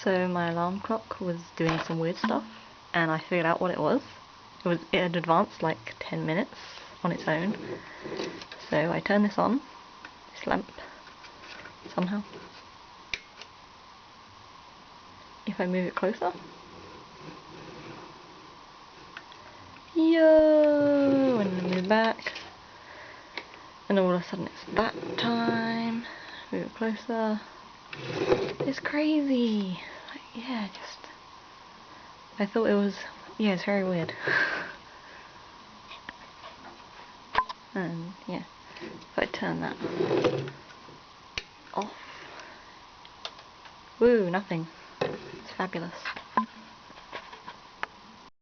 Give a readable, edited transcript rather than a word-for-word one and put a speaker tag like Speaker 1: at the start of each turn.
Speaker 1: So my alarm clock was doing some weird stuff, and I figured out what it was. It had advanced like 10 minutes on its own. So I turn this on, this lamp, somehow. If I move it closer. Yo! And then move back. And all of a sudden it's that time. Move it closer. It's crazy. Like, yeah, I thought it was, yeah, it's very weird. And yeah, if I turn that off. Woo, nothing. It's fabulous.